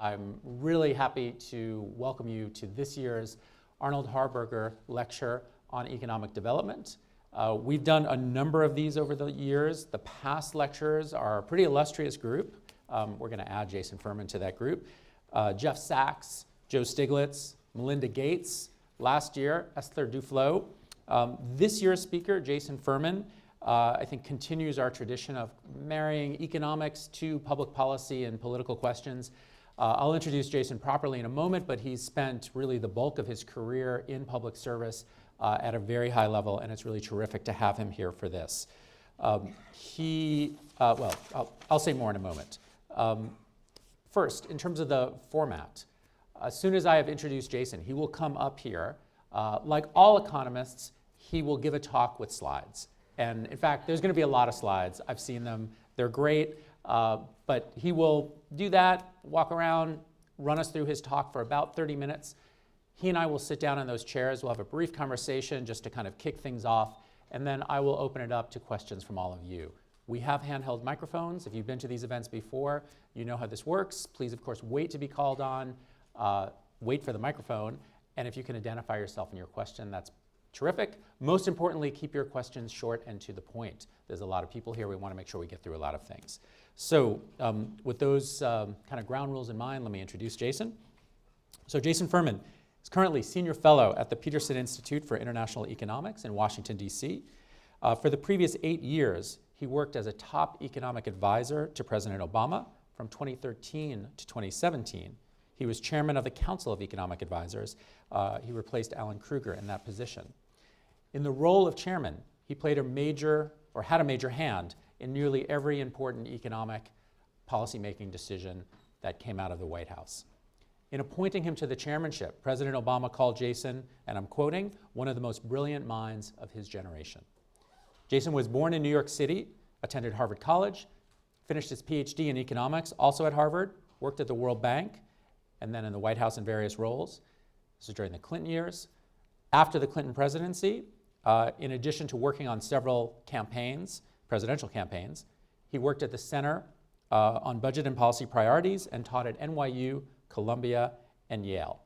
I'm really happy to welcome you to this year's Arnold Harberger Lecture on Economic Development. We've done a number of these over the years. The past lecturers are a pretty illustrious group. We're going to add Jason Furman to that group. Jeff Sachs, Joe Stiglitz, Melinda Gates, last year, Esther Duflo. This year's speaker, Jason Furman, I think continues our tradition of marrying economics to public policy and political questions. I'll introduce Jason properly in a moment, but he's spent really the bulk of his career in public service at a very high level, and it's really terrific to have him here for this. I'll say more in a moment. First, in terms of the format, as soon as I have introduced Jason, he will come up here. Like all economists, he will give a talk with slides. And in fact, there's going to be a lot of slides. I've seen them. They're great. But he will do that, walk around, run us through his talk for about 30 minutes. He and I will sit down in those chairs. We'll have a brief conversation just to kind of kick things off. And then I will open it up to questions from all of you. We have handheld microphones. If you've been to these events before, you know how this works. Please, of course, wait to be called on. Wait for the microphone. And if you can identify yourself in your question, that's terrific. Most importantly, keep your questions short and to the point. There's a lot of people here. We want to make sure we get through a lot of things. So with those kind of ground rules in mind, let me introduce Jason. So Jason Furman is currently Senior Fellow at the Peterson Institute for International Economics in Washington, D.C. For the previous 8 years, he worked as a top economic advisor to President Obama from 2013 to 2017. He was chairman of the Council of Economic Advisors. He replaced Alan Krueger in that position. In the role of chairman, he played a major, or had a major hand in nearly every important economic policymaking decision that came out of the White House. In appointing him to the chairmanship, President Obama called Jason, and I'm quoting, one of the most brilliant minds of his generation. Jason was born in New York City, attended Harvard College, finished his Ph.D. in economics, also at Harvard, worked at the World Bank, and then in the White House in various roles. This was during the Clinton years. After the Clinton presidency, in addition to working on several campaigns, presidential campaigns, he worked at the Center on Budget and Policy Priorities and taught at NYU, Columbia, and Yale.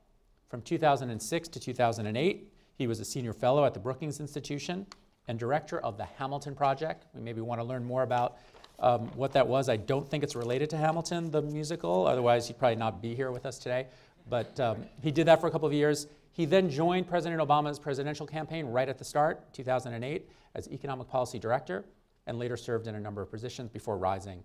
From 2006 to 2008, he was a senior fellow at the Brookings Institution and director of the Hamilton Project. We maybe want to learn more about what that was. I don't think it's related to Hamilton, the musical. Otherwise, he'd probably not be here with us today. But he did that for a couple of years. He then joined President Obama's presidential campaign right at the start, 2008, as economic policy director, and later served in a number of positions before rising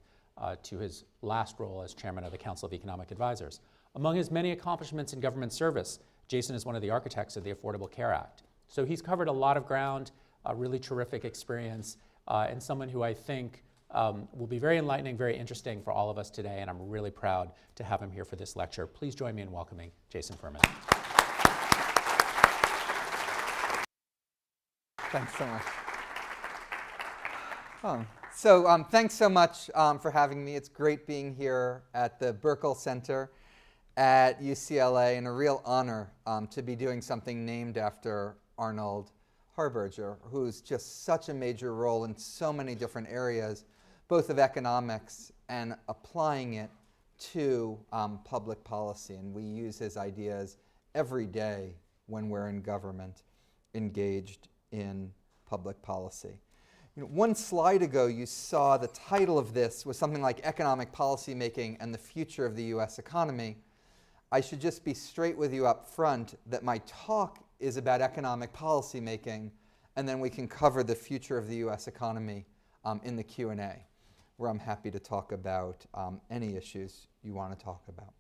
to his last role as chairman of the Council of Economic Advisors. Among his many accomplishments in government service, Jason is one of the architects of the Affordable Care Act. So he's covered a lot of ground, a really terrific experience, and someone who I think will be very enlightening, very interesting for all of us today, and I'm really proud to have him here for this lecture. Please join me in welcoming Jason Furman. Thanks so much. Thanks so much for having me. It's great being here at the Burkle Center at UCLA, and a real honor to be doing something named after Arnold Harberger, who's just such a major role in so many different areas, both of economics and applying it to public policy. And we use his ideas every day when we're in government, engaged in public policy. You know, one slide ago, you saw the title of this was something like Economic Policymaking and the Future of the U.S. Economy. I should just be straight with you up front that my talk is about economic policymaking, and then we can cover the future of the U.S. economy in the Q&A, where I'm happy to talk about any issues you want to talk about.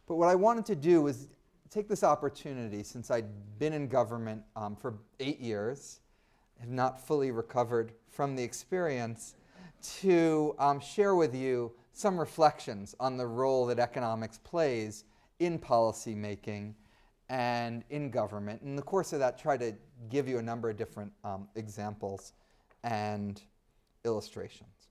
But what I wanted to do was take this opportunity, since I'd been in government for 8 years, have not fully recovered from the experience, to share with you some reflections on the role that economics plays in policy making and in government. In the course of that, try to give you a number of different examples and illustrations.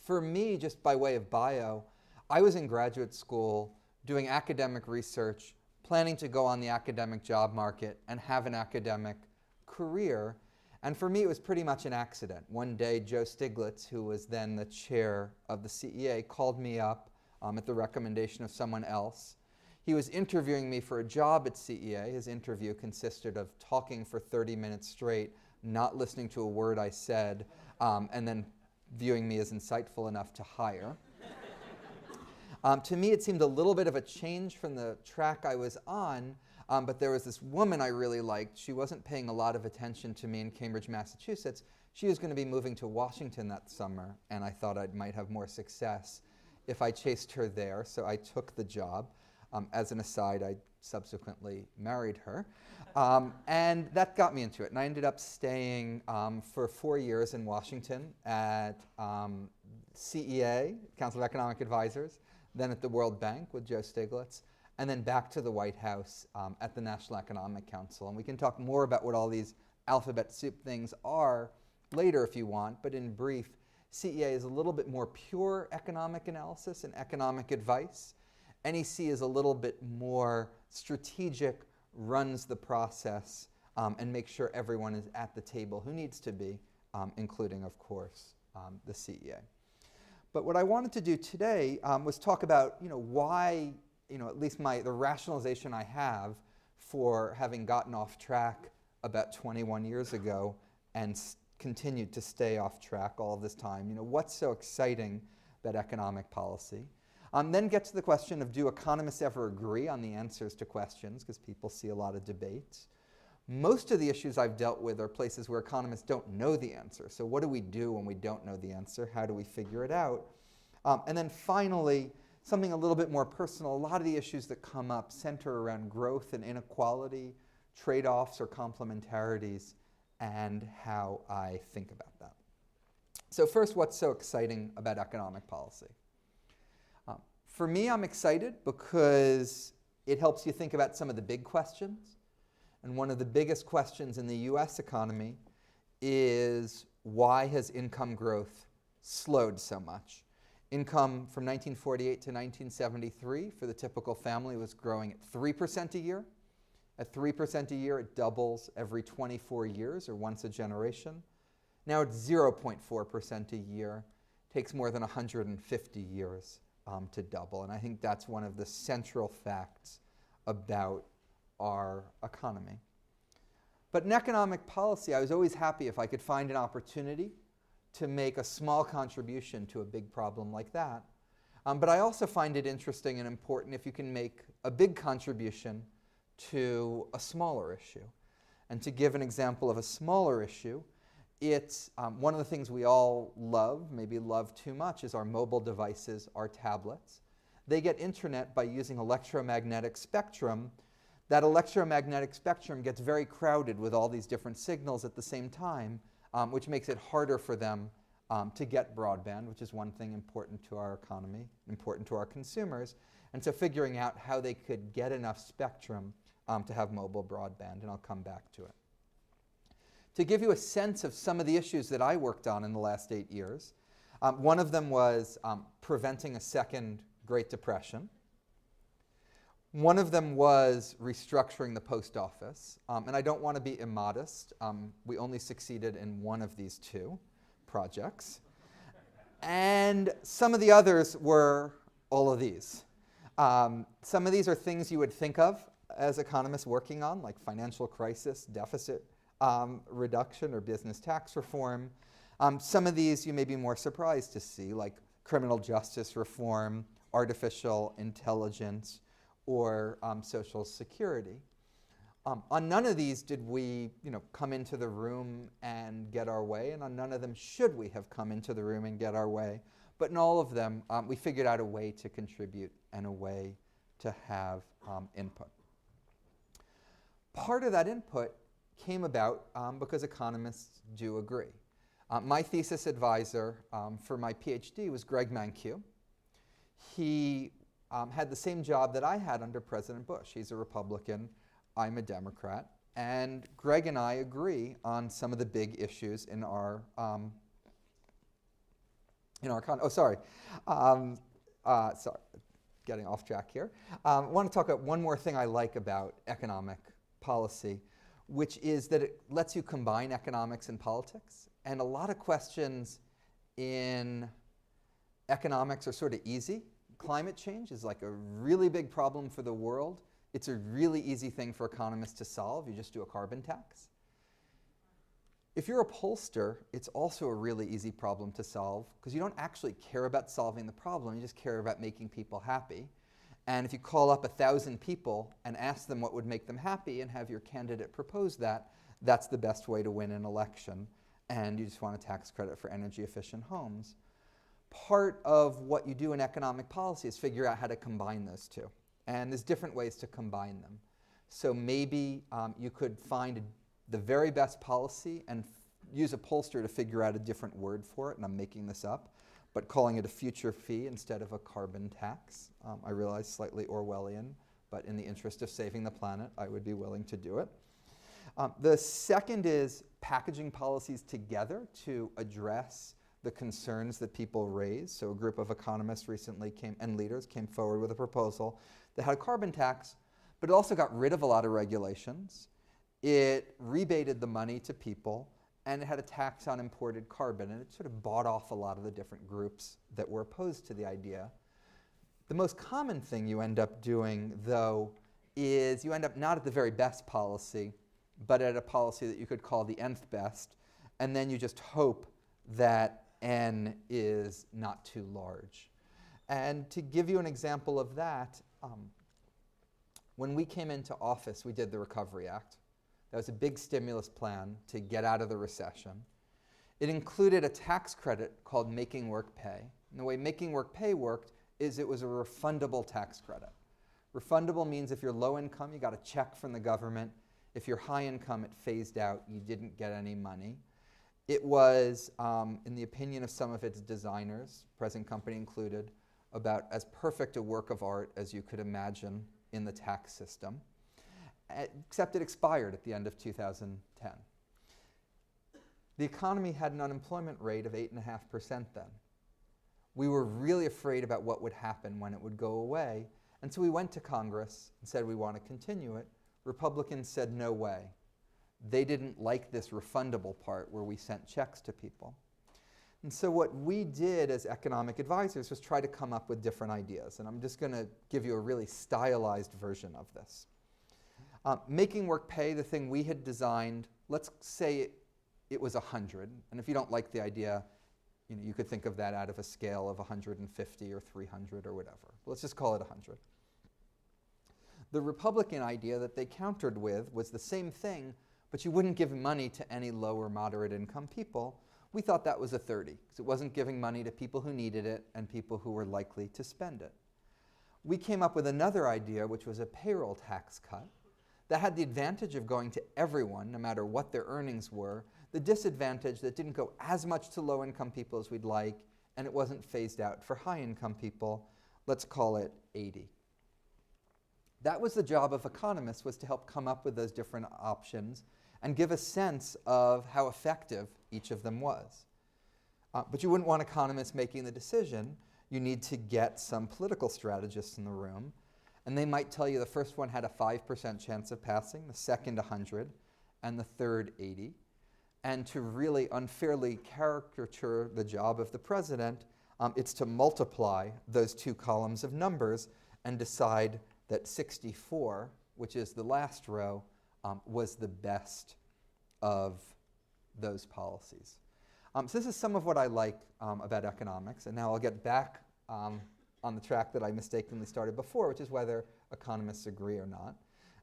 For me, just by way of bio, I was in graduate school doing academic research, planning to go on the academic job market and have an academic career. And for me, it was pretty much an accident. One day, Joe Stiglitz, who was then the chair of the CEA, called me up at the recommendation of someone else. He was interviewing me for a job at CEA. His interview consisted of talking for 30 minutes straight, not listening to a word I said, and then viewing me as insightful enough to hire. To me, it seemed a little bit of a change from the track I was on, but there was this woman I really liked. She wasn't paying a lot of attention to me in Cambridge, Massachusetts. She was going to be moving to Washington that summer, and I thought I might have more success if I chased her there, so I took the job. As an aside, I subsequently married her. And that got me into it. And I ended up staying for 4 years in Washington at CEA, Council of Economic Advisors, then at the World Bank with Joe Stiglitz, and then back to the White House at the National Economic Council. And we can talk more about what all these alphabet soup things are later if you want, but in brief, CEA is a little bit more pure economic analysis and economic advice. NEC is a little bit more strategic, runs the process, and makes sure everyone is at the table who needs to be, including, of course, the CEA. But what I wanted to do today was talk about, why, at least the rationalization I have for having gotten off track about 21 years ago and continued to stay off track all of this time. What's so exciting about economic policy? Then get to the question of, do economists ever agree on the answers to questions? Because people see a lot of debates. Most of the issues I've dealt with are places where economists don't know the answer. So what do we do when we don't know the answer? How do we figure it out? And then finally, something a little bit more personal. A lot of the issues that come up center around growth and inequality, trade-offs or complementarities, and how I think about that. So first, what's so exciting about economic policy? For me, I'm excited because it helps you think about some of the big questions. And one of the biggest questions in the US economy is, why has income growth slowed so much? Income from 1948 to 1973 for the typical family was growing at 3% a year. At 3% a year, it doubles every 24 years, or once a generation. Now it's 0.4% a year. It takes more than 150 years to double. And I think that's one of the central facts about our economy. But in economic policy, I was always happy if I could find an opportunity to make a small contribution to a big problem like that. But I also find it interesting and important if you can make a big contribution to a smaller issue. And to give an example of a smaller issue, it's one of the things we all love, maybe love too much, is our mobile devices, our tablets. They get internet by using electromagnetic spectrum. That electromagnetic spectrum gets very crowded with all these different signals at the same time, which makes it harder for them to get broadband, which is one thing important to our economy, important to our consumers. And so figuring out how they could get enough spectrum to have mobile broadband, and I'll come back to it. To give you a sense of some of the issues that I worked on in the last 8 years, one of them was preventing a second Great Depression. One of them was restructuring the post office. And I don't want to be immodest. We only succeeded in one of these two projects. And some of the others were all of these. Some of these are things you would think of as economists working on, like financial crisis, deficit reduction, or business tax reform. Some of these you may be more surprised to see, like criminal justice reform, artificial intelligence, or Social Security. On none of these did we come into the room and get our way, and on none of them should we have come into the room and get our way. But in all of them, we figured out a way to contribute and a way to have input. Part of that input came about because economists do agree. My thesis advisor for my Ph.D. was Greg Mankiw. He had the same job that I had under President Bush. He's a Republican, I'm a Democrat, and Greg and I agree on some of the big issues in our sorry, getting off track here. I want to talk about one more thing I like about economic policy, which is that it lets you combine economics and politics. And a lot of questions in economics are sort of easy. climate change is like a really big problem for the world. It's a really easy thing for economists to solve. You just do a carbon tax. If you're a pollster, it's also a really easy problem to solve because you don't actually care about solving the problem. You just care about making people happy. And if you call up 1,000 people and ask them what would make them happy and have your candidate propose that, that's the best way to win an election. And you just want a tax credit for energy efficient homes. Part of what you do in economic policy is figure out how to combine those two. And there's different ways to combine them. So maybe you could find the very best policy and use a pollster to figure out a different word for it, and I'm making this up, but calling it a future fee instead of a carbon tax. I realize slightly Orwellian, but in the interest of saving the planet, I would be willing to do it. The second is packaging policies together to address the concerns that people raise. So a group of economists recently and leaders came forward with a proposal that had a carbon tax, but it also got rid of a lot of regulations. It rebated the money to people, and it had a tax on imported carbon, and it sort of bought off a lot of the different groups that were opposed to the idea. The most common thing you end up doing, though, is you end up not at the very best policy, but at a policy that you could call the nth best, and then you just hope that n is not too large. And to give you an example of that, when we came into office, we did the Recovery Act. That was a big stimulus plan to get out of the recession. It included a tax credit called Making Work Pay. And the way Making Work Pay worked is it was a refundable tax credit. Refundable means if you're low income, you got a check from the government. If you're high income, it phased out. You didn't get any money. It was, in the opinion of some of its designers, present company included, about as perfect a work of art as you could imagine in the tax system. Except it expired at the end of 2010. The economy had an unemployment rate of 8.5% then. We were really afraid about what would happen when it would go away, and so we went to Congress and said we want to continue it. Republicans said no way. They didn't like this refundable part where we sent checks to people. And so what we did as economic advisors was try to come up with different ideas, and I'm just going to give you a really stylized version of this. Making Work Pay, the thing we had designed, let's say it was 100. And if you don't like the idea, you could think of that out of a scale of 150 or 300 or whatever. Let's just call it 100. The Republican idea that they countered with was the same thing, but you wouldn't give money to any low or moderate income people. We thought that was a 30, because it wasn't giving money to people who needed it and people who were likely to spend it. We came up with another idea, which was a payroll tax cut. That had the advantage of going to everyone, no matter what their earnings were, the disadvantage that didn't go as much to low-income people as we'd like, and it wasn't phased out for high-income people. Let's call it 80. That was the job of economists, was to help come up with those different options and give a sense of how effective each of them was. But you wouldn't want economists making the decision. You need to get some political strategists in the room. And they might tell you the first one had a 5% chance of passing, the second 100, and the third 80. And to really unfairly caricature the job of the president, it's to multiply those two columns of numbers and decide that 64, which is the last row, was the best of those policies. So this is some of what I like about economics, and now I'll get back on the track that I mistakenly started before, which is whether economists agree or not.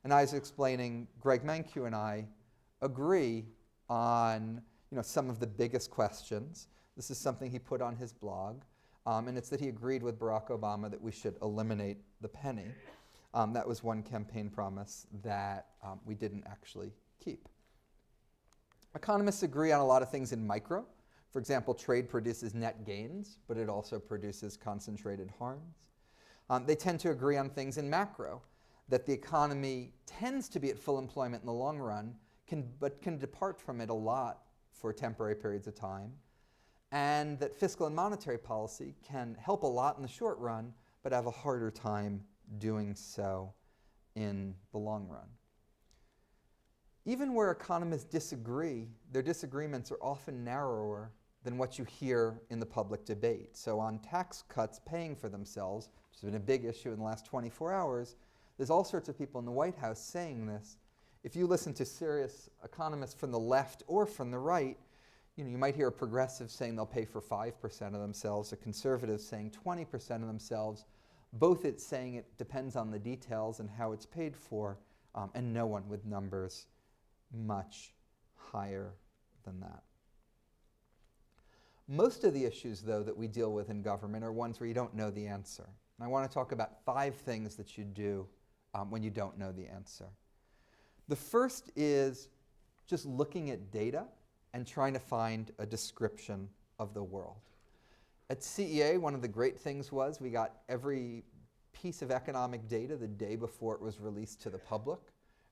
And I was explaining, Greg Mankiw and I agree on some of the biggest questions. This is something he put on his blog, and it's that he agreed with Barack Obama that we should eliminate the penny. That was one campaign promise that we didn't actually keep. Economists agree on a lot of things in micro. For example, trade produces net gains, but it also produces concentrated harms. They tend to agree on things in macro, that the economy tends to be at full employment in the long run, but can depart from it a lot for temporary periods of time, and that fiscal and monetary policy can help a lot in the short run, but have a harder time doing so in the long run. Even where economists disagree, their disagreements are often narrower than what you hear in the public debate. So on tax cuts paying for themselves, which has been a big issue in the last 24 hours, there's all sorts of people in the White House saying this. If you listen to serious economists from the left or from the right, you might hear a progressive saying they'll pay for 5% of themselves, a conservative saying 20% of themselves. Both it's saying it depends on the details and how it's paid for, and no one with numbers much higher than that. Most of the issues, though, that we deal with in government are ones where you don't know the answer. And I want to talk about 5 things that you do when you don't know the answer. The first is just looking at data and trying to find a description of the world. At CEA, one of the great things was we got every piece of economic data the day before it was released to the public,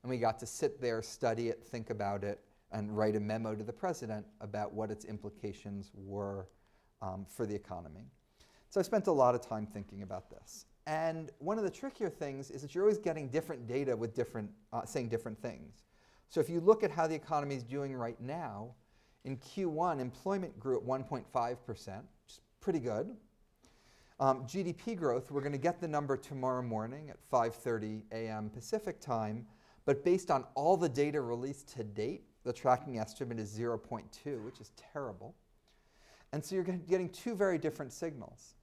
and we got to sit there, study it, think about it, and write a memo to the president about what its implications were for the economy. So I spent a lot of time thinking about this. And one of the trickier things is that you're always getting different data with saying different things. So if you look at how the economy is doing right now, in Q1, employment grew at 1.5%, which is pretty good. GDP growth, we're going to get the number tomorrow morning at 5:30 a.m. Pacific time, but based on all the data released to date, the tracking estimate is 0.2, which is terrible. And so you're getting 2 very different signals.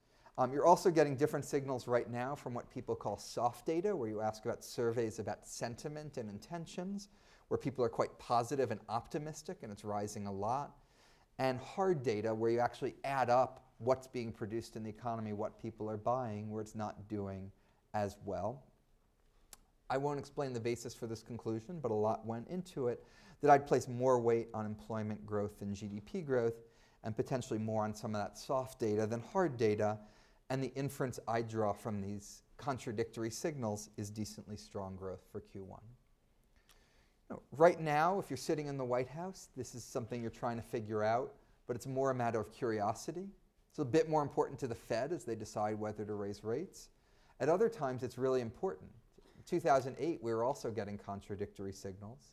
You're also getting different signals right now from what people call soft data, where you ask about surveys about sentiment and intentions, where people are quite positive and optimistic, and it's rising a lot. And hard data, where you actually add up what's being produced in the economy, what people are buying, where it's not doing as well. I won't explain the basis for this conclusion, but a lot went into it, that I'd place more weight on employment growth than GDP growth, and potentially more on some of that soft data than hard data. And the inference I draw from these contradictory signals is decently strong growth for Q1. Right now, if you're sitting in the White House, this is something you're trying to figure out, but it's more a matter of curiosity. It's a bit more important to the Fed as they decide whether to raise rates. At other times, it's really important. In 2008, we were also getting contradictory signals.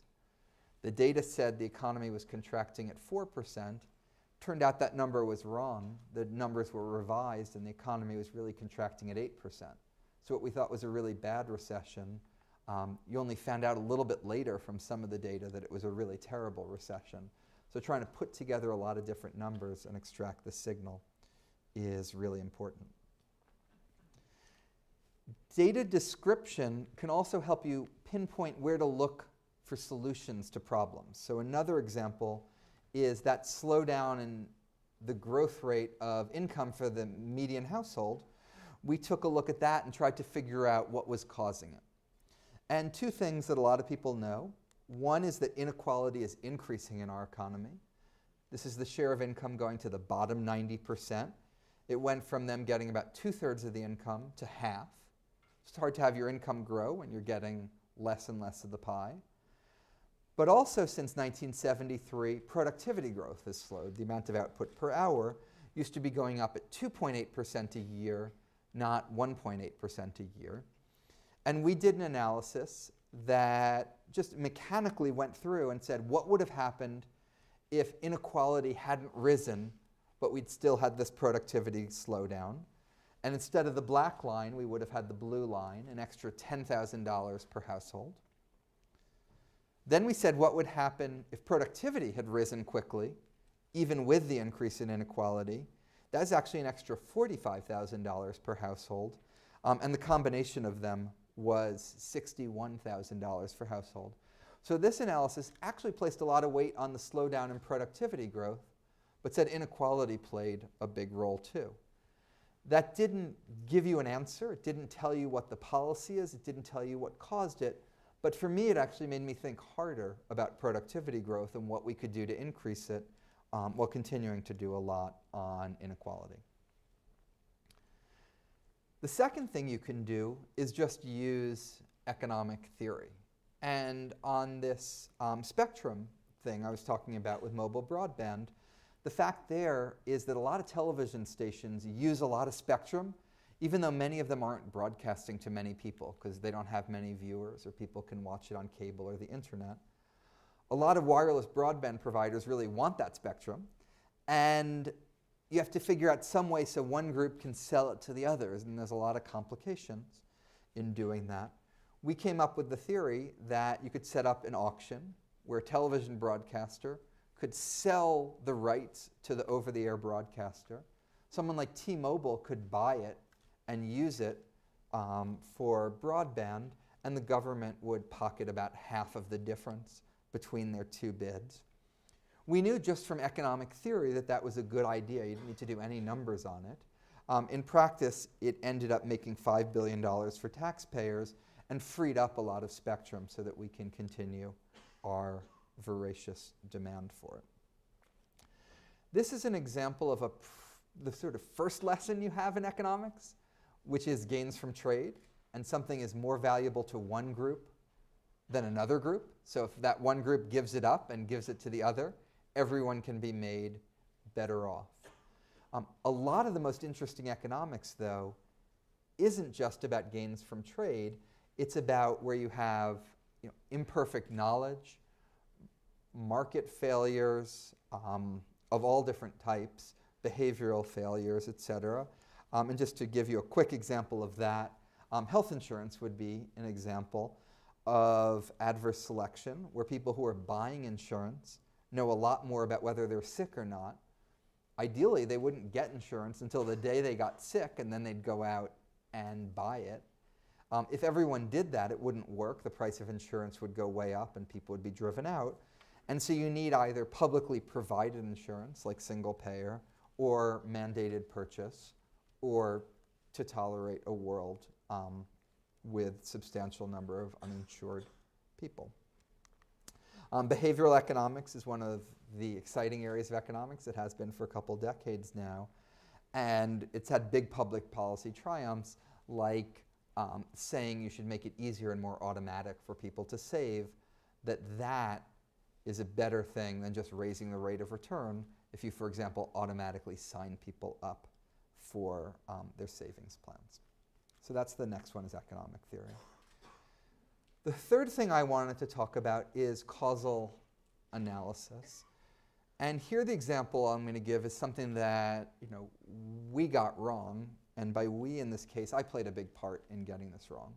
The data said the economy was contracting at 4%. Turned out that number was wrong. The numbers were revised, and the economy was really contracting at 8%. So what we thought was a really bad recession, you only found out a little bit later from some of the data that it was a really terrible recession. So trying to put together a lot of different numbers and extract the signal is really important. Data description can also help you pinpoint where to look for solutions to problems. So another example is that slowdown in the growth rate of income for the median household. We took a look at that and tried to figure out what was causing it. And 2 things that a lot of people know. One is that inequality is increasing in our economy. This is the share of income going to the bottom 90%. It went from them getting about 2/3 of the income to half. It's hard to have your income grow when you're getting less and less of the pie. But also since 1973, productivity growth has slowed. The amount of output per hour used to be going up at 2.8% a year, not 1.8% a year. And we did an analysis that just mechanically went through and said, what would have happened if inequality hadn't risen, but we'd still had this productivity slowdown? And instead of the black line, we would have had the blue line, an extra $10,000 per household. Then we said, what would happen if productivity had risen quickly, even with the increase in inequality? That's actually an extra $45,000 per household. And the combination of them was $61,000 per household. So this analysis actually placed a lot of weight on the slowdown in productivity growth, but said inequality played a big role too. That didn't give you an answer. It didn't tell you what the policy is. It didn't tell you what caused it. But for me, it actually made me think harder about productivity growth and what we could do to increase it while continuing to do a lot on inequality. The second thing you can do is just use economic theory. And on this spectrum thing I was talking about with mobile broadband, the fact there is that a lot of television stations use a lot of spectrum, even though many of them aren't broadcasting to many people because they don't have many viewers or people can watch it on cable or the internet. A lot of wireless broadband providers really want that spectrum, and you have to figure out some way so one group can sell it to the others, and there's a lot of complications in doing that. We came up with the theory that you could set up an auction where a television broadcaster could sell the rights to the over-the-air broadcaster. Someone like T-Mobile could buy it and use it for broadband, and the government would pocket about half of the difference between their two bids. We knew just from economic theory that that was a good idea. You didn't need to do any numbers on it. In practice, it ended up making $5 billion for taxpayers and freed up a lot of spectrum so that we can continue our voracious demand for it. This is an example of the sort of first lesson you have in economics, which is gains from trade, and something is more valuable to one group than another group. So if that one group gives it up and gives it to the other, everyone can be made better off. A lot of the most interesting economics, though, isn't just about gains from trade. It's about where you have imperfect knowledge, market failures of all different types, behavioral failures, et cetera. And just to give you a quick example of that, health insurance would be an example of adverse selection, where people who are buying insurance know a lot more about whether they're sick or not. Ideally, they wouldn't get insurance until the day they got sick, and then they'd go out and buy it. If everyone did that, it wouldn't work. The price of insurance would go way up, and people would be driven out. And so you need either publicly provided insurance, like single payer, or mandated purchase, or to tolerate a world with substantial number of uninsured people. Behavioral economics is one of the exciting areas of economics. It has been for a couple decades now. And it's had big public policy triumphs, like saying you should make it easier and more automatic for people to save, that is a better thing than just raising the rate of return if you, for example, automatically sign people up for their savings plans. So that's the next one, is economic theory. The third thing I wanted to talk about is causal analysis. And here the example I'm going to give is something that we got wrong. And by we, in this case, I played a big part in getting this wrong.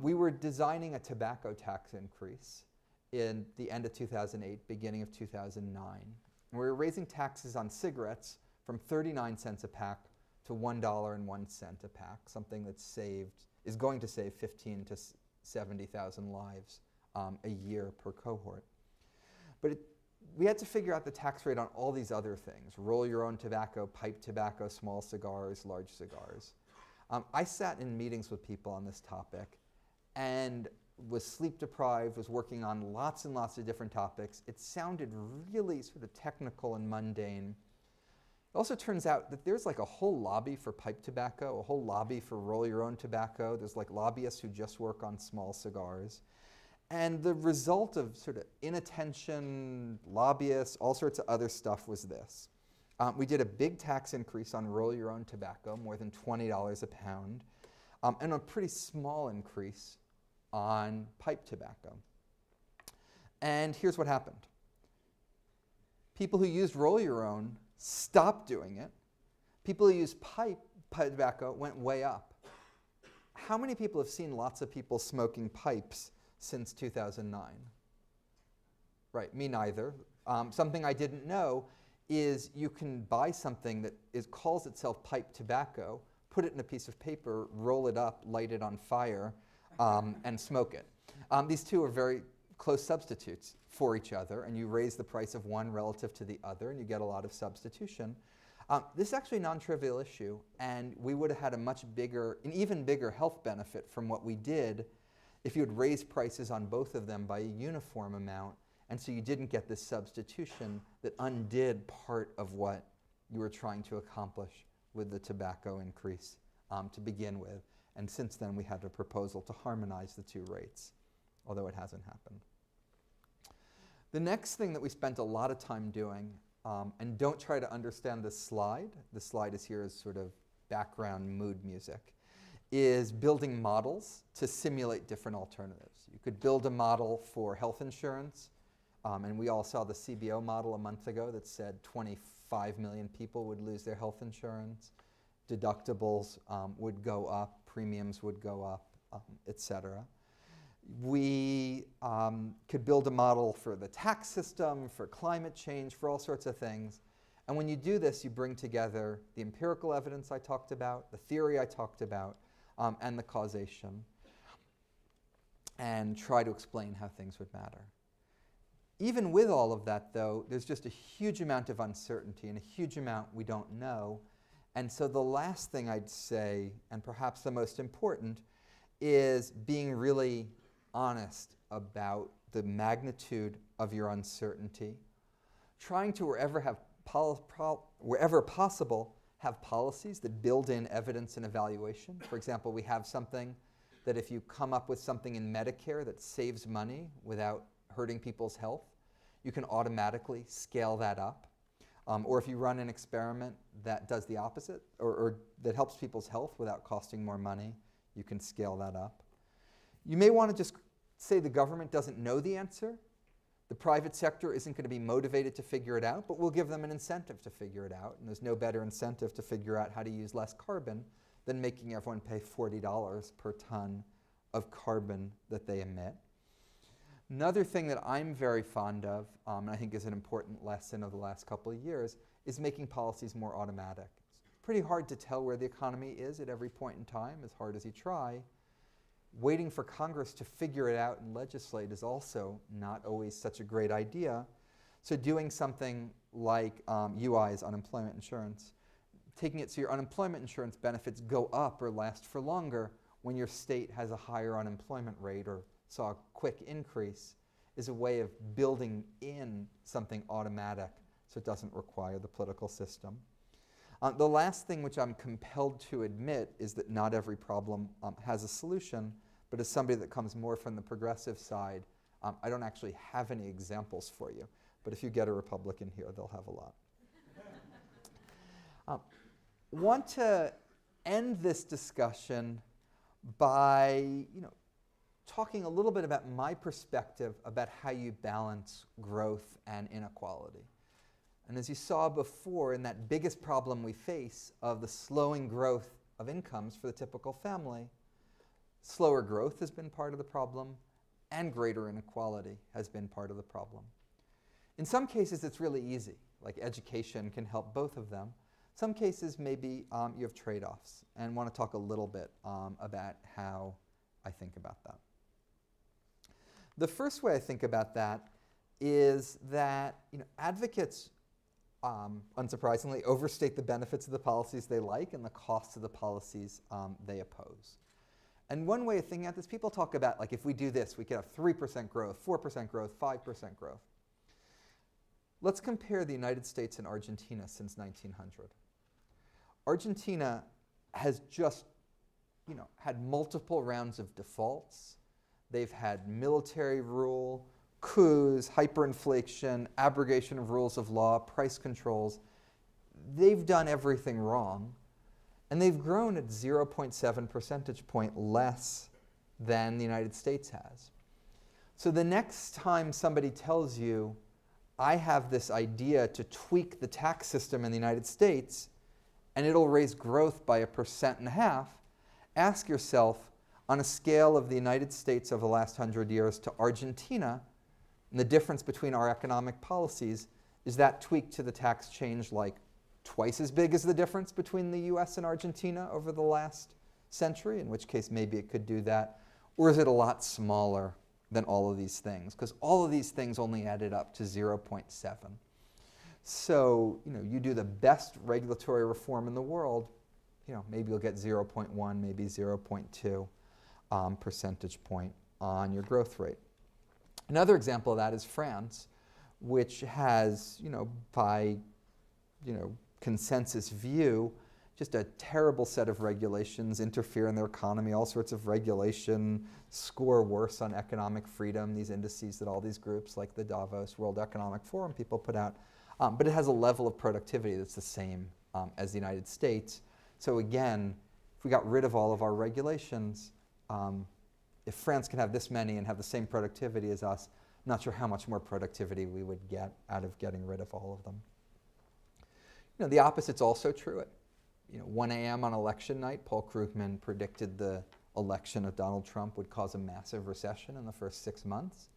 We were designing a tobacco tax increase in the end of 2008, beginning of 2009. And we were raising taxes on cigarettes from 39 cents a pack to $1.01 a pack, something that's is going to save 15 to 70,000 lives a year per cohort. But we had to figure out the tax rate on all these other things: roll your own tobacco, pipe tobacco, small cigars, large cigars. I sat in meetings with people on this topic and was sleep deprived, was working on lots and lots of different topics. It sounded really sort of technical and mundane. It also turns out that there's like a whole lobby for pipe tobacco, a whole lobby for roll your own tobacco. There's like lobbyists who just work on small cigars. And the result of sort of inattention, lobbyists, all sorts of other stuff was this. We did a big tax increase on roll your own tobacco, more than $20 a pound, and a pretty small increase on pipe tobacco. And here's what happened. People who used roll your own stopped doing it. People who used pipe tobacco went way up. How many people have seen lots of people smoking pipes since 2009? Right, me neither. Something I didn't know is you can buy something that calls itself pipe tobacco, put it in a piece of paper, roll it up, light it on fire, and smoke it. These two are very close substitutes for each other, and you raise the price of one relative to the other, and you get a lot of substitution. This is actually a non-trivial issue, and we would have had an even bigger health benefit from what we did if you had raised prices on both of them by a uniform amount, and so you didn't get this substitution that undid part of what you were trying to accomplish with the tobacco increase to begin with. And since then, we had a proposal to harmonize the two rates, although it hasn't happened. The next thing that we spent a lot of time doing, and don't try to understand this slide is here as sort of background mood music, is building models to simulate different alternatives. You could build a model for health insurance, and we all saw the CBO model a month ago that said 5 million people would lose their health insurance. Deductibles would go up, premiums would go up, et cetera. We could build a model for the tax system, for climate change, for all sorts of things. And when you do this, you bring together the empirical evidence I talked about, the theory I talked about, and the causation, and try to explain how things would matter. Even with all of that, though, there's just a huge amount of uncertainty and a huge amount we don't know. And so the last thing I'd say, and perhaps the most important, is being really honest about the magnitude of your uncertainty, trying to, wherever possible, have policies that build in evidence and evaluation. For example, we have something that if you come up with something in Medicare that saves money without hurting people's health, you can automatically scale that up. Or if you run an experiment that does the opposite, or that helps people's health without costing more money, you can scale that up. You may want to just say the government doesn't know the answer. The private sector isn't going to be motivated to figure it out, but we'll give them an incentive to figure it out. And there's no better incentive to figure out how to use less carbon than making everyone pay $40 per ton of carbon that they emit. Another thing that I'm very fond of, and I think is an important lesson of the last couple of years, is making policies more automatic. It's pretty hard to tell where the economy is at every point in time, as hard as you try. Waiting for Congress to figure it out and legislate is also not always such a great idea. So doing something like UI's unemployment insurance, taking it so your unemployment insurance benefits go up or last for longer when your state has a higher unemployment rate or saw a quick increase, is a way of building in something automatic so it doesn't require the political system. The last thing which I'm compelled to admit is that not every problem has a solution, but as somebody that comes more from the progressive side, I don't actually have any examples for you. But if you get a Republican here, they'll have a lot. Want to end this discussion by talking a little bit about my perspective about how you balance growth and inequality. And as you saw before, in that biggest problem we face of the slowing growth of incomes for the typical family, slower growth has been part of the problem, and greater inequality has been part of the problem. In some cases, it's really easy, like education can help both of them. Some cases, maybe you have trade-offs, and want to talk a little bit about how I think about that. The first way I think about that is that advocates, unsurprisingly, overstate the benefits of the policies they like and the costs of the policies they oppose. And one way of thinking about this, people talk about, like, if we do this, we could have 3% growth, 4% growth, 5% growth. Let's compare the United States and Argentina since 1900. Argentina has just had multiple rounds of defaults. They've had military rule, coups, hyperinflation, abrogation of rules of law, price controls. They've done everything wrong, and they've grown at 0.7 percentage point less than the United States has. So the next time somebody tells you, I have this idea to tweak the tax system in the United States, and it'll raise growth by 1.5%, ask yourself, on a scale of the United States over the last 100 years to Argentina, and the difference between our economic policies, is that tweak to the tax change like twice as big as the difference between the US and Argentina over the last century, in which case maybe it could do that, or is it a lot smaller than all of these things? Because all of these things only added up to 0.7. So you do the best regulatory reform in the world, maybe you'll get 0.1, maybe 0.2 percentage point on your growth rate. Another example of that is France, which has, by consensus view, just a terrible set of regulations, interfere in their economy, all sorts of regulation, score worse on economic freedom, these indices that all these groups like the Davos World Economic Forum people put out. But it has a level of productivity that's the same as the United States. So again, if we got rid of all of our regulations, if France can have this many and have the same productivity as us, I'm not sure how much more productivity we would get out of getting rid of all of them. The opposite's also true. At 1 a.m. on election night, Paul Krugman predicted the election of Donald Trump would cause a massive recession in the first 6 months.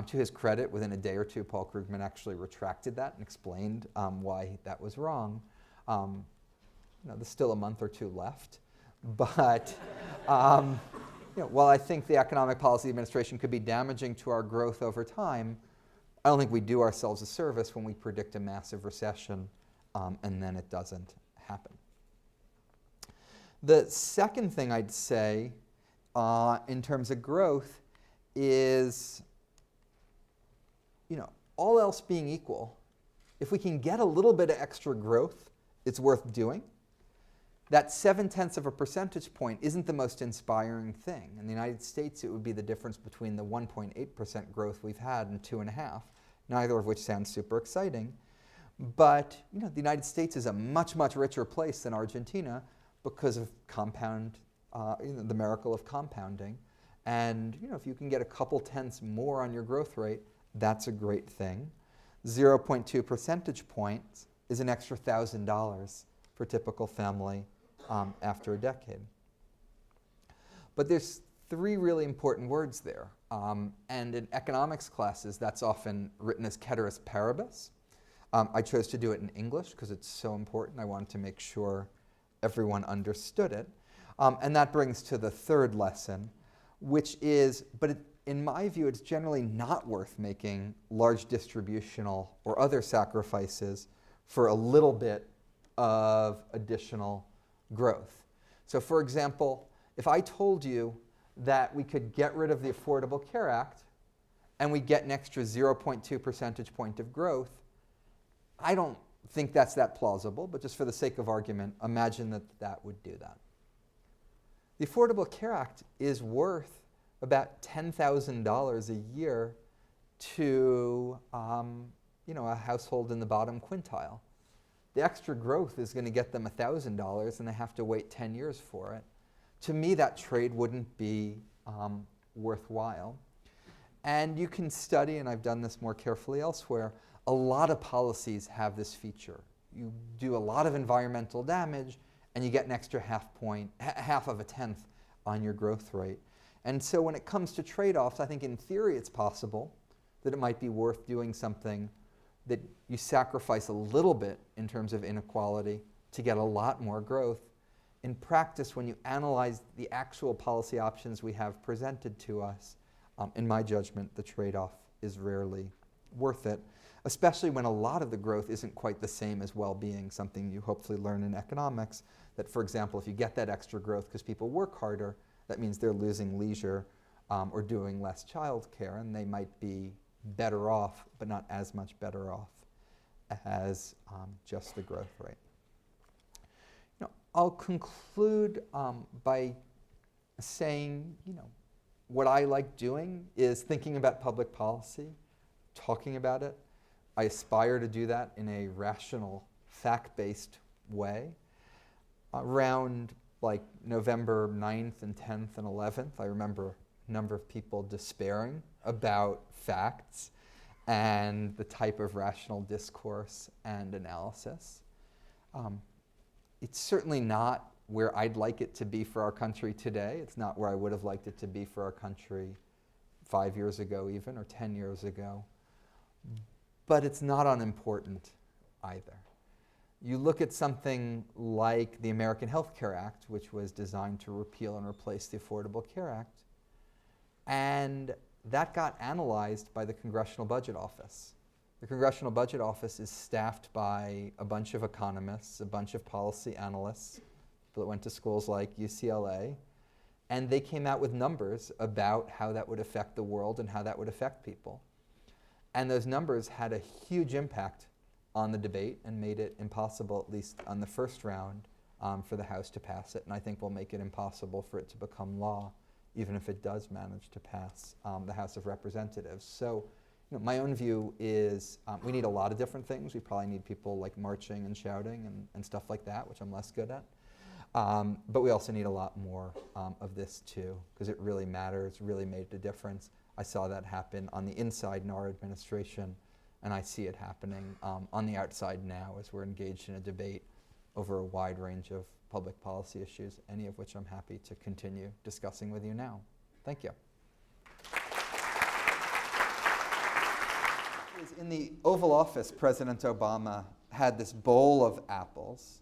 To his credit, within a day or two, Paul Krugman actually retracted that and explained why that was wrong. There's still a month or two left, but while I think the economic policy administration could be damaging to our growth over time, I don't think we do ourselves a service when we predict a massive recession and then it doesn't happen. The second thing I'd say in terms of growth is, all else being equal, if we can get a little bit of extra growth, it's worth doing. That 0.7 of a percentage point isn't the most inspiring thing. In the United States, it would be the difference between the 1.8% growth we've had and 2.5%, neither of which sounds super exciting. But the United States is a much, much richer place than Argentina because of the miracle of compounding. And if you can get a couple tenths more on your growth rate, that's a great thing. 0.2 percentage points is an extra $1,000 for a typical family after a decade. But there's 3 really important words there. And in economics classes, that's often written as ceteris paribus. I chose to do it in English because it's so important. I wanted to make sure everyone understood it. And that brings to the third lesson, which is, in my view, it's generally not worth making large distributional or other sacrifices for a little bit of additional growth. So for example, if I told you that we could get rid of the Affordable Care Act and we get an extra 0.2 percentage point of growth, I don't think that's that plausible, but just for the sake of argument, imagine that that would do that. The Affordable Care Act is worth about $10,000 a year to a household in the bottom quintile. The extra growth is going to get them $1,000 and they have to wait 10 years for it. To me, that trade wouldn't be worthwhile. And you can study, and I've done this more carefully elsewhere, a lot of policies have this feature. You do a lot of environmental damage and you get an extra half of a tenth on your growth rate. And so when it comes to trade-offs, I think in theory it's possible that it might be worth doing something that you sacrifice a little bit in terms of inequality to get a lot more growth. In practice, when you analyze the actual policy options we have presented to us, in my judgment, the trade-off is rarely worth it, especially when a lot of the growth isn't quite the same as well-being, something you hopefully learn in economics, that, for example, if you get that extra growth because people work harder, that means they're losing leisure or doing less child care, and they might be better off, but not as much better off as just the growth rate. I'll conclude by saying, what I like doing is thinking about public policy, talking about it. I aspire to do that in a rational, fact-based way. Around November 9th and 10th and 11th, I remember a number of people despairing about facts and the type of rational discourse and analysis. It's certainly not where I'd like it to be for our country today. It's not where I would have liked it to be for our country 5 years ago even, or 10 years ago. But it's not unimportant either. You look at something like the American Health Care Act, which was designed to repeal and replace the Affordable Care Act, and that got analyzed by the Congressional Budget Office. The Congressional Budget Office is staffed by a bunch of economists, a bunch of policy analysts, people that went to schools like UCLA, and they came out with numbers about how that would affect the world and how that would affect people. And those numbers had a huge impact on the debate and made it impossible, at least on the first round, for the House to pass it. And I think will make it impossible for it to become law, even if it does manage to pass the House of Representatives. So my own view is we need a lot of different things. We probably need people like marching and shouting and stuff like that, which I'm less good at. But we also need a lot more of this too, because it really matters, really made a difference. I saw that happen on the inside in our administration, And I see it happening on the outside now as we're engaged in a debate over a wide range of public policy issues, any of which I'm happy to continue discussing with you now. Thank you. In the Oval Office, President Obama had this bowl of apples,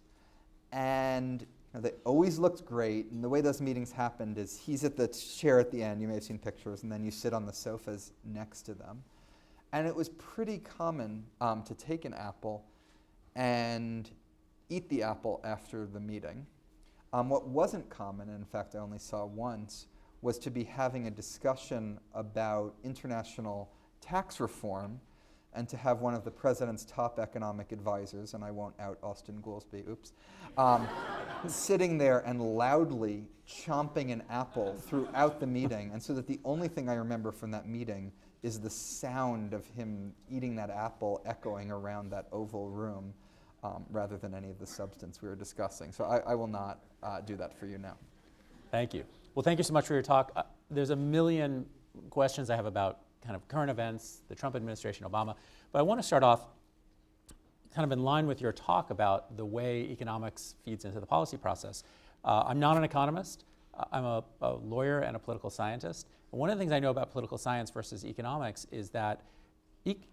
and they always looked great. And the way those meetings happened is he's at the chair at the end, you may have seen pictures, and then you sit on the sofas next to them. And it was pretty common to take an apple and eat the apple after the meeting. What wasn't common, and in fact I only saw once, was to be having a discussion about international tax reform and to have one of the president's top economic advisors, and I won't out Austin Goolsbee, oops, sitting there and loudly chomping an apple throughout the meeting, and so that the only thing I remember from that meeting is the sound of him eating that apple echoing around that oval room, rather than any of the substance we were discussing. So I will not do that for you now. Thank you. Well, thank you so much for your talk. There's a million questions I have about kind of current events, the Trump administration, Obama, but I want to start off kind of in line with your talk about the way economics feeds into the policy process. I'm not an economist. I'm a lawyer and a political scientist. And one of the things I know about political science versus economics is that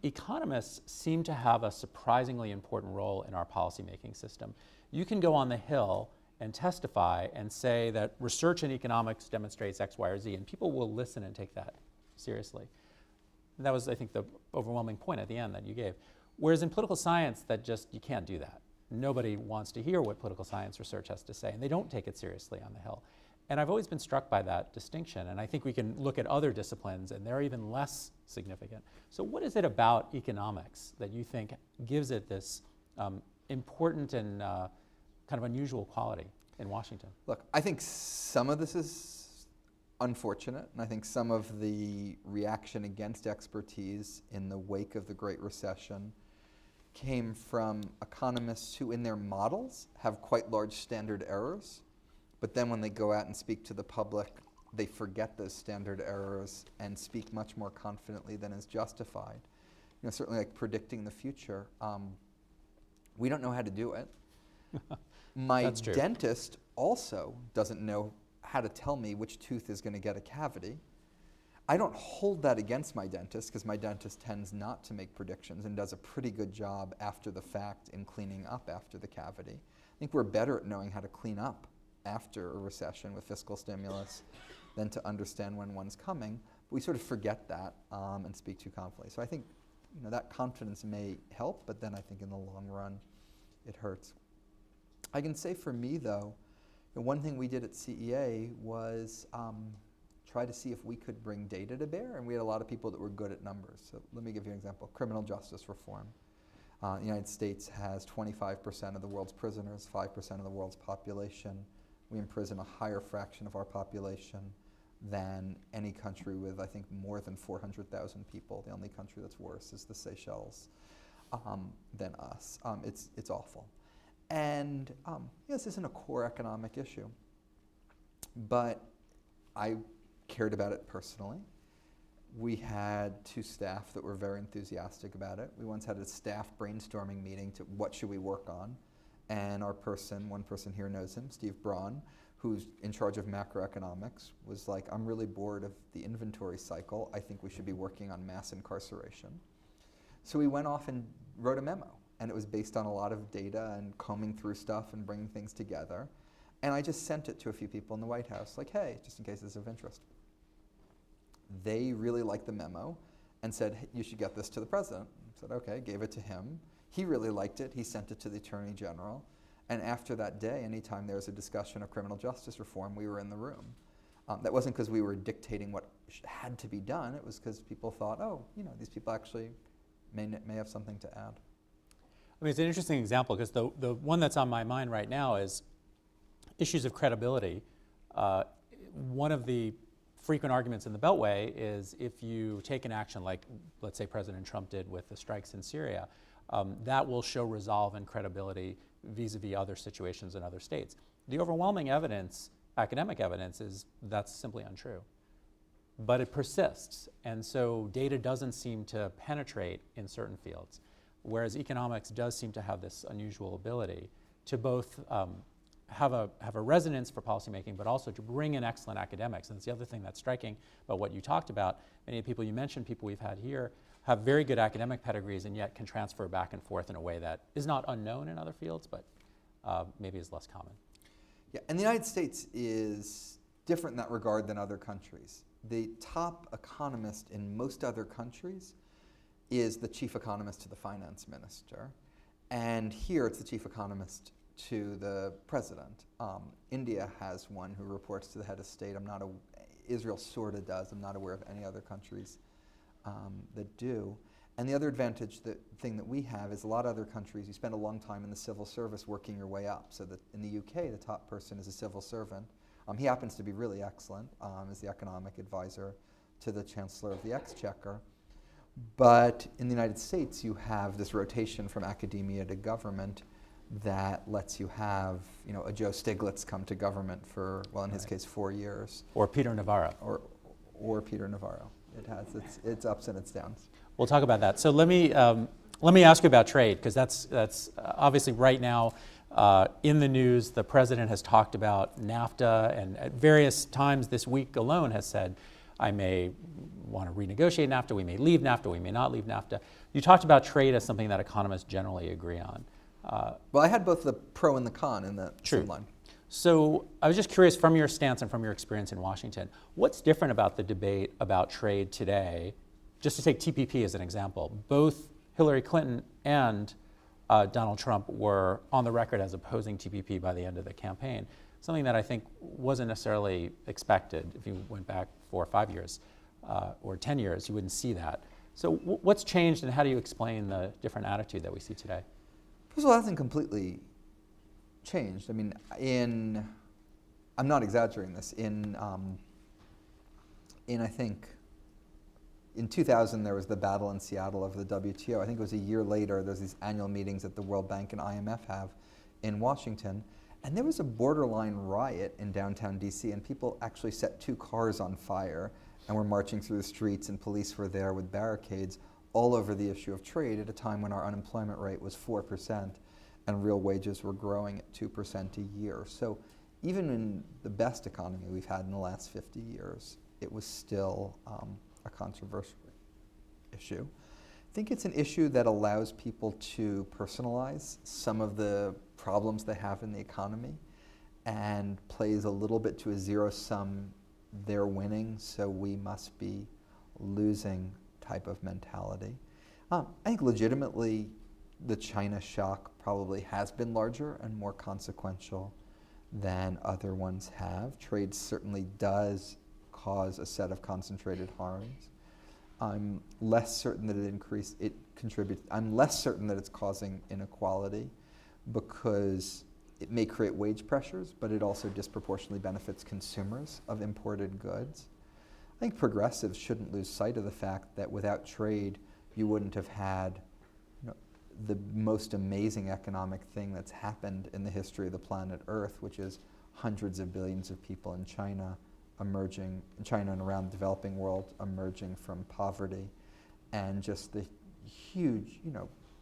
economists seem to have a surprisingly important role in our policymaking system. You can go on the Hill and testify and say that research in economics demonstrates X, Y, or Z, and people will listen and take that seriously. And that was, I think, the overwhelming point at the end that you gave. Whereas in political science, you can't do that. Nobody wants to hear what political science research has to say, and they don't take it seriously on the Hill. And I've always been struck by that distinction, and I think we can look at other disciplines, and they're even less significant. So what is it about economics that you think gives it this important and kind of unusual quality in Washington? Look, I think some of this is unfortunate, and I think some of the reaction against expertise in the wake of the Great Recession came from economists who in their models have quite large standard errors, but then when they go out and speak to the public, they forget those standard errors and speak much more confidently than is justified. You know, certainly like predicting the future, we don't know how to do it. My dentist also doesn't know how to tell me which tooth is going to get a cavity. I don't hold that against my dentist because my dentist tends not to make predictions and does a pretty good job after the fact in cleaning up after the cavity. I think we're better at knowing how to clean up after a recession with fiscal stimulus than to understand when one's coming. But we sort of forget that and speak too confidently. So I think that confidence may help, but then I think in the long run it hurts. I can say for me though, one thing we did at CEA was try to see if we could bring data to bear, and we had a lot of people that were good at numbers. So let me give you an example. Criminal justice reform. The United States has 25% of the world's prisoners, 5% of the world's population. We imprison a higher fraction of our population than any country with, I think, more than 400,000 people. The only country that's worse is the Seychelles than us. It's awful. And this isn't a core economic issue, but I cared about it personally. We had 2 staff that were very enthusiastic about it. We once had a staff brainstorming meeting to what should we work on, and one person here knows him, Steve Braun, who's in charge of macroeconomics, was like, I'm really bored of the inventory cycle. I think we should be working on mass incarceration. So we went off and wrote a memo. And it was based on a lot of data and combing through stuff and bringing things together. And I just sent it to a few people in the White House, like, hey, just in case it's of interest. They really liked the memo and said, hey, you should get this to the president. I said, okay, gave it to him. He really liked it. He sent it to the Attorney General. And after that day, anytime there was a discussion of criminal justice reform, we were in the room. That wasn't because we were dictating what had to be done. It was because people thought, oh, these people actually may have something to add. I mean, it's an interesting example because the one that's on my mind right now is issues of credibility. One of the frequent arguments in the Beltway is if you take an action like, let's say President Trump did with the strikes in Syria, that will show resolve and credibility vis-a-vis other situations in other states. The overwhelming evidence, academic evidence, is that's simply untrue. but it persists. And so data doesn't seem to penetrate in certain fields, whereas economics does seem to have this unusual ability to both have a resonance for policymaking, but also to bring in excellent academics. And it's the other thing that's striking about what you talked about. Many of the people you mentioned, people we've had here, have very good academic pedigrees and yet can transfer back and forth in a way that is not unknown in other fields, but maybe is less common. Yeah, and the United States is different in that regard than other countries. The top economist in most other countries is the chief economist to the finance minister. And here it's the chief economist to the president. India has one who reports to the head of state. Israel sort of does. I'm not aware of any other countries that do. And the other advantage, the thing that we have, is a lot of other countries, you spend a long time in the civil service working your way up. So that in the UK, the top person is a civil servant. He happens to be really excellent as the economic advisor to the Chancellor of the Exchequer. But in the United States, you have this rotation from academia to government that lets you have, a Joe Stiglitz come to government for, well, in his case, 4 years. Or Peter Navarro. Or Peter Navarro. It has its ups and its downs. We'll talk about that. So let me ask you about trade, because that's obviously right now in the news. The president has talked about NAFTA, and at various times this week alone has said, I may want to renegotiate NAFTA, we may leave NAFTA, we may not leave NAFTA. You talked about trade as something that economists generally agree on. Well, I had both the pro and the con in that True. same line. So I was just curious, from your stance and from your experience in Washington, what's different about the debate about trade today? Just to take TPP as an example, both Hillary Clinton and Donald Trump were on the record as opposing TPP by the end of the campaign, something that I think wasn't necessarily expected. If you went back 4 or 5 years or 10 years, you wouldn't see that. So what's changed, and how do you explain the different attitude that we see today? First of all, it hasn't completely changed. I mean, I'm not exaggerating this, I think, in 2000, there was the battle in Seattle over the WTO. I think it was a year later, there's these annual meetings that the World Bank and IMF have in Washington. And there was a borderline riot in downtown DC, and people actually set 2 cars on fire and were marching through the streets, and police were there with barricades all over the issue of trade at a time when our unemployment rate was 4% and real wages were growing at 2% a year. So even in the best economy we've had in the last 50 years, it was still a controversial issue. I think it's an issue that allows people to personalize some of the problems they have in the economy and plays a little bit to a zero-sum, they're winning, so we must be losing type of mentality. I think legitimately the China shock probably has been larger and more consequential than other ones have. Trade certainly does cause a set of concentrated harms. I'm less certain that it contributes. I'm less certain that it's causing inequality because it may create wage pressures, but it also disproportionately benefits consumers of imported goods. I think progressives shouldn't lose sight of the fact that without trade, you wouldn't have had the most amazing economic thing that's happened in the history of the planet Earth, which is hundreds of billions of people in China emerging, in China and around the developing world, emerging from poverty, and just the huge,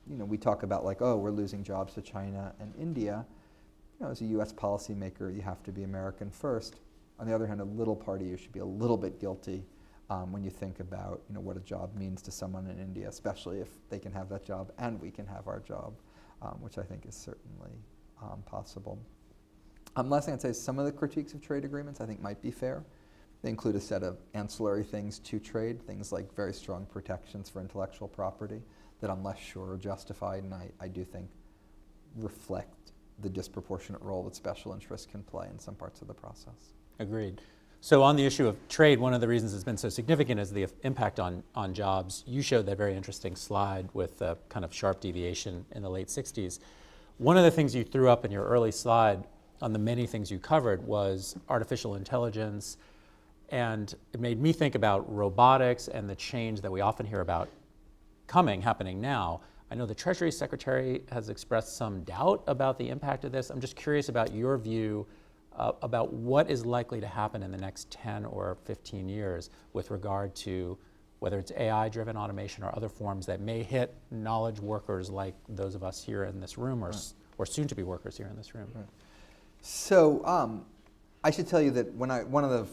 we talk about like, oh, we're losing jobs to China and India. As a U.S. policymaker, you have to be American first. On the other hand, a little party, you should be a little bit guilty when you think about what a job means to someone in India, especially if they can have that job and we can have our job, which I think is certainly possible. Last thing I'd say is some of the critiques of trade agreements I think might be fair. They include a set of ancillary things to trade, things like very strong protections for intellectual property that I'm less sure are justified, and I do think reflect the disproportionate role that special interests can play in some parts of the process. Agreed. So on the issue of trade, one of the reasons it's been so significant is the impact on jobs. You showed that very interesting slide with a kind of sharp deviation in the late 60s. One of the things you threw up in your early slide on the many things you covered was artificial intelligence, and it made me think about robotics and the change that we often hear about happening now. I know the Treasury Secretary has expressed some doubt about the impact of this. I'm just curious about your view about what is likely to happen in the next 10 or 15 years with regard to whether it's AI-driven automation or other forms that may hit knowledge workers like those of us here in this room, or soon-to-be workers here in this room. Right. So I should tell you that one of the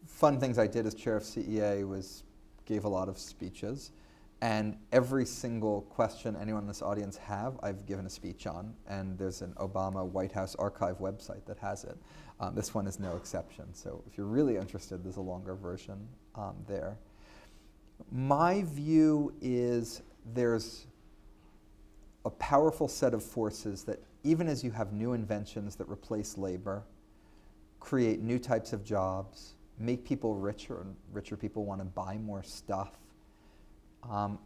fun things I did as chair of CEA was gave a lot of speeches, and every single question anyone in this audience have, I've given a speech on, and there's an Obama White House archive website that has it. This one is no exception. So if you're really interested, there's a longer version there. My view is there's a powerful set of forces that even as you have new inventions that replace labor, create new types of jobs, make people richer, and richer people want to buy more stuff,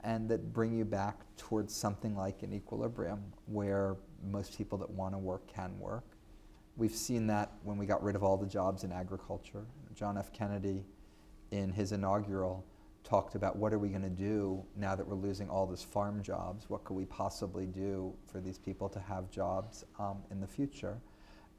and that bring you back towards something like an equilibrium where most people that want to work can work. We've seen that when we got rid of all the jobs in agriculture. John F. Kennedy, in his inaugural, talked about what are we going to do now that we're losing all these farm jobs? What could we possibly do for these people to have jobs in the future?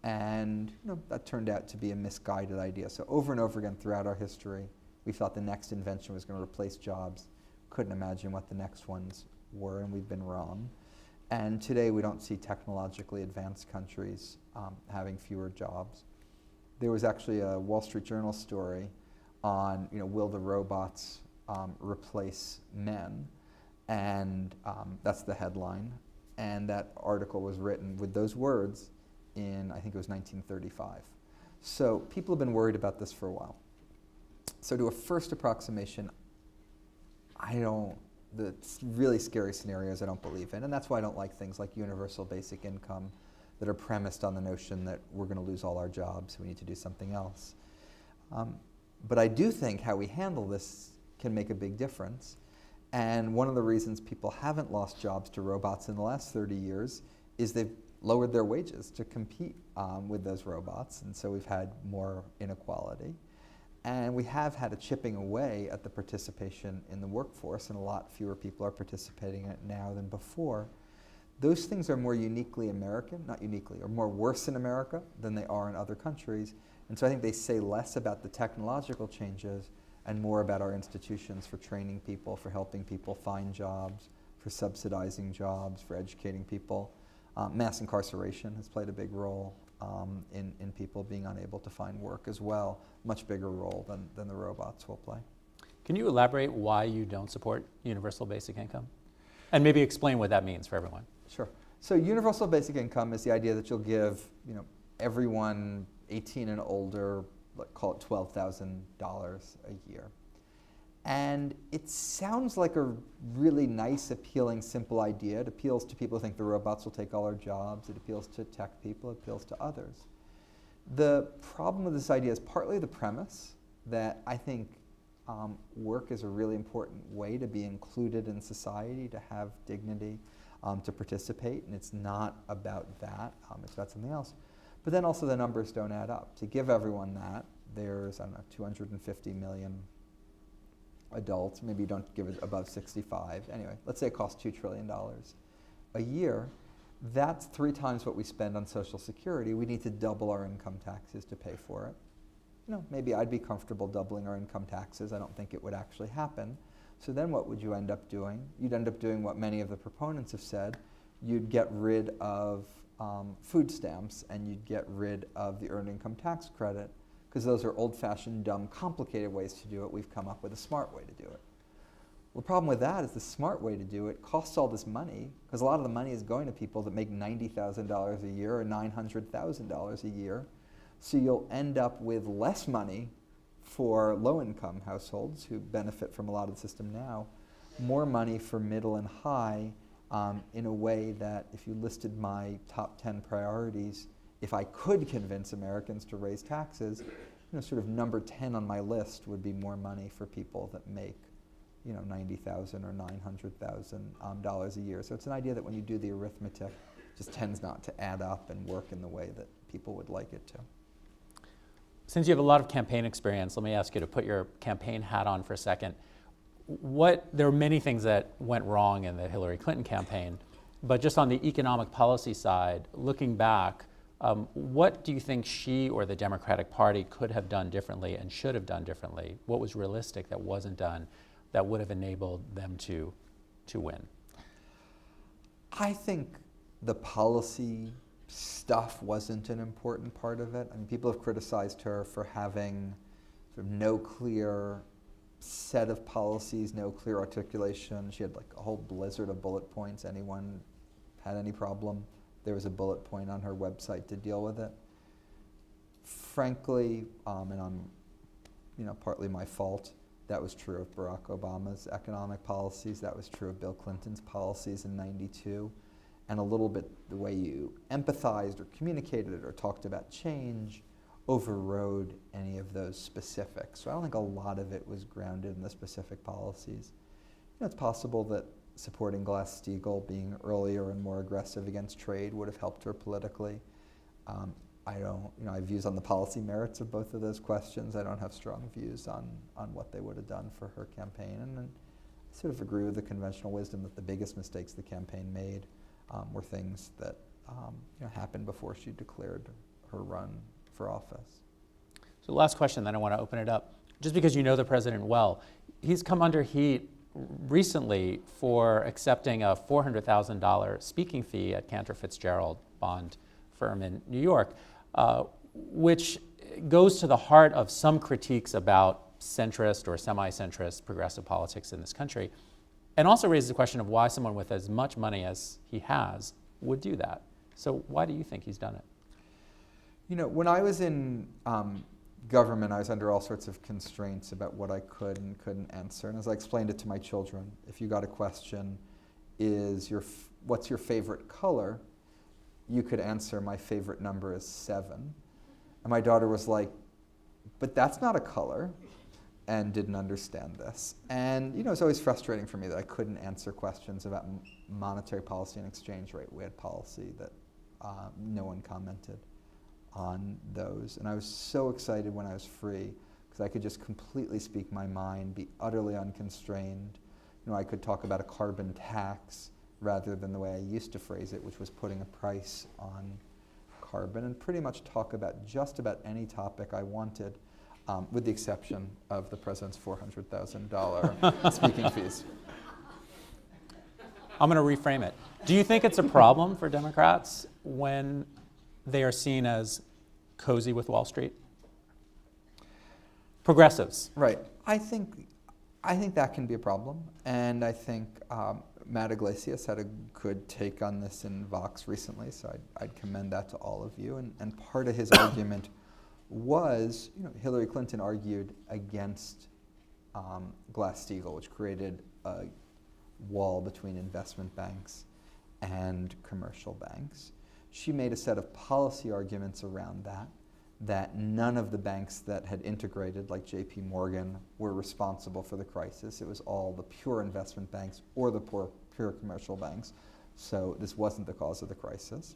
And that turned out to be a misguided idea. So over and over again throughout our history, we thought the next invention was going to replace jobs. Couldn't imagine what the next ones were, and we've been wrong. And today we don't see technologically advanced countries having fewer jobs. There was actually a Wall Street Journal story on, will the robots replace men? And that's the headline. And that article was written with those words in, I think it was 1935. So people have been worried about this for a while. So to a first approximation, the really scary scenarios I don't believe in, and that's why I don't like things like universal basic income that are premised on the notion that we're going to lose all our jobs, we need to do something else. But I do think how we handle this can make a big difference. And one of the reasons people haven't lost jobs to robots in the last 30 years is they've lowered their wages to compete with those robots, and so we've had more inequality. And we have had a chipping away at the participation in the workforce, and a lot fewer people are participating in it now than before. Those things are more uniquely American, not uniquely, or more worse in America than they are in other countries. And so I think they say less about the technological changes and more about our institutions for training people, for helping people find jobs, for subsidizing jobs, for educating people. Mass incarceration has played a big role in people being unable to find work as well, much bigger role than the robots will play. Can you elaborate why you don't support universal basic income? And maybe explain what that means for everyone. Sure. So universal basic income is the idea that you'll give everyone 18 and older, call it $12,000 a year. And it sounds like a really nice, appealing, simple idea. It appeals to people who think the robots will take all our jobs. It appeals to tech people. It appeals to others. The problem with this idea is partly the premise that I think work is a really important way to be included in society, to have dignity, to participate, and it's not about that. It's about something else. But then also the numbers don't add up. To give everyone that, there's, 250 million adults. Maybe you don't give it above 65. Anyway, let's say it costs $2 trillion a year. That's 3 times what we spend on Social Security. We need to double our income taxes to pay for it. Maybe I'd be comfortable doubling our income taxes. I don't think it would actually happen. So then what would you end up doing? You'd end up doing what many of the proponents have said. You'd get rid of food stamps, and you'd get rid of the earned income tax credit, because those are old-fashioned, dumb, complicated ways to do it. We've come up with a smart way to do it. Well, the problem with that is the smart way to do it costs all this money, because a lot of the money is going to people that make $90,000 a year or $900,000 a year. So you'll end up with less money for low-income households who benefit from a lot of the system now, more money for middle and high, in a way that if you listed my top 10 priorities, if I could convince Americans to raise taxes, sort of number 10 on my list would be more money for people that make, $90,000 or $900,000 a year. So it's an idea that when you do the arithmetic, it just tends not to add up and work in the way that people would like it to. Since you have a lot of campaign experience, let me ask you to put your campaign hat on for a second. There are many things that went wrong in the Hillary Clinton campaign, but just on the economic policy side, looking back, What do you think she or the Democratic Party could have done differently and should have done differently? What was realistic that wasn't done that would have enabled them to win? I think the policy stuff wasn't an important part of it. I mean, people have criticized her for having sort of no clear set of policies, no clear articulation. She had like a whole blizzard of bullet points. Anyone had any problem, there was a bullet point on her website to deal with it. Frankly, and I'm, partly my fault, that was true of Barack Obama's economic policies. That was true of Bill Clinton's policies in '92. And a little bit the way you empathized or communicated or talked about change overrode any of those specifics. So I don't think a lot of it was grounded in the specific policies. It's possible that supporting Glass-Steagall, being earlier and more aggressive against trade, would have helped her politically. I have views on the policy merits of both of those questions. I don't have strong views on what they would have done for her campaign. And I sort of agree with the conventional wisdom that the biggest mistakes the campaign made were things that happened before she declared her run for office. So last question, then I want to open it up. Just because you know the president well, he's come under heat recently for accepting a $400,000 speaking fee at Cantor Fitzgerald bond firm in New York, which goes to the heart of some critiques about centrist or semi-centrist progressive politics in this country, and also raises the question of why someone with as much money as he has would do that. So why do you think he's done it? When I was in government, I was under all sorts of constraints about what I could and couldn't answer. And as I explained it to my children, if you got a question, what's your favorite color? You could answer, my favorite number is 7. And my daughter was like, but that's not a color, and didn't understand this. And it's always frustrating for me that I couldn't answer questions about monetary policy and exchange rate. We had policy that no one commented on those. And I was so excited when I was free because I could just completely speak my mind, be utterly unconstrained. I could talk about a carbon tax rather than the way I used to phrase it, which was putting a price on carbon, and pretty much talk about just about any topic I wanted, with the exception of the president's $400,000 speaking fees. I'm going to reframe it. Do you think it's a problem for Democrats when they are seen as cozy with Wall Street? Progressives. Right. I think that can be a problem, and I think Matt Iglesias had a good take on this in Vox recently, so I'd commend that to all of you. And part of his argument was, Hillary Clinton argued against Glass-Steagall, which created a wall between investment banks and commercial banks. She made a set of policy arguments around that none of the banks that had integrated, like JP Morgan, were responsible for the crisis. It was all the pure investment banks or the pure commercial banks. So this wasn't the cause of the crisis.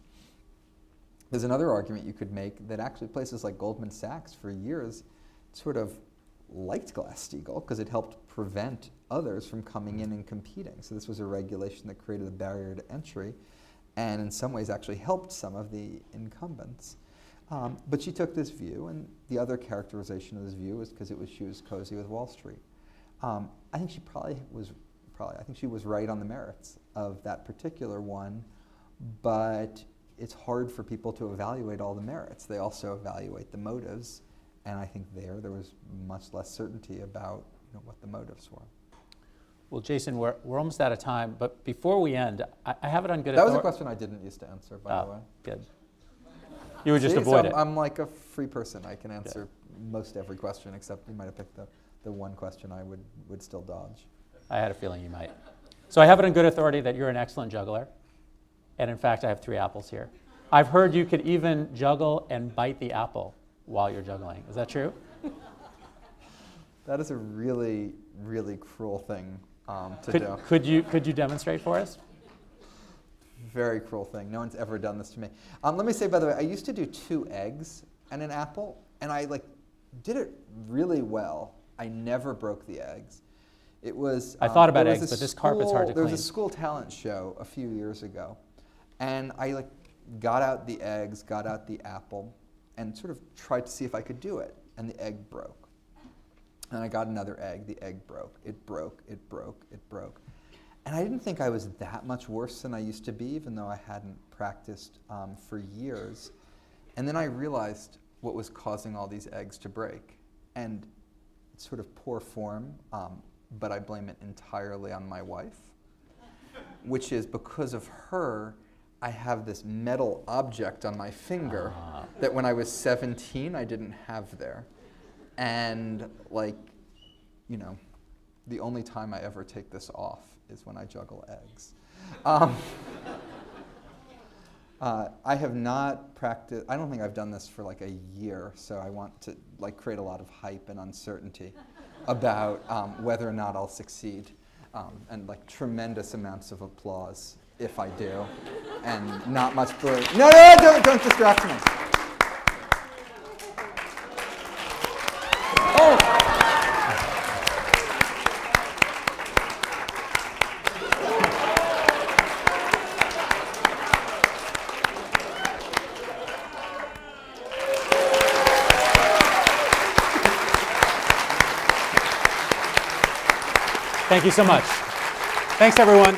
There's another argument you could make that actually places like Goldman Sachs for years sort of liked Glass-Steagall because it helped prevent others from coming in and competing. So this was a regulation that created a barrier to entry and in some ways actually helped some of the incumbents. But she took this view, and the other characterization of this view is because she was cozy with Wall Street. I think she she was right on the merits of that particular one, but it's hard for people to evaluate all the merits. They also evaluate the motives, and I think there was much less certainty about what the motives were. Well, Jason, we're almost out of time, but before we end, I have it on good authority. That was a question I didn't used to answer, by the way. Good. You would just avoid it. I'm like a free person. I can answer most every question, except you might have picked the one question I would still dodge. I had a feeling you might. So I have it on good authority that you're an excellent juggler. And in fact, I have 3 apples here. I've heard you could even juggle and bite the apple while you're juggling. Is that true? That is a really, really cruel thing to do. Could you demonstrate for us? Very cruel thing. No one's ever done this to me. Let me say, by the way, I used to do 2 eggs and an apple, and I did it really well. I never broke the eggs. It was. I thought about eggs, but this carpet's hard to clean. There was a school talent show a few years ago, and I got out the eggs, got out the apple, and sort of tried to see if I could do it. And the egg broke. And I got another egg. The egg broke. It broke. It broke. It broke. And I didn't think I was that much worse than I used to be, even though I hadn't practiced for years. And then I realized what was causing all these eggs to break. And it's sort of poor form, but I blame it entirely on my wife, which is because of her, I have this metal object on my finger that when I was 17, I didn't have there. And like, you know, the only time I ever take this off is when I juggle eggs. I have not practiced, I don't think I've done this for like a year, so I want to like create a lot of hype and uncertainty about whether or not I'll succeed. And like tremendous amounts of applause if I do, and not much blue. No, don't distract me. Oh! Thank you so much. Thanks, everyone.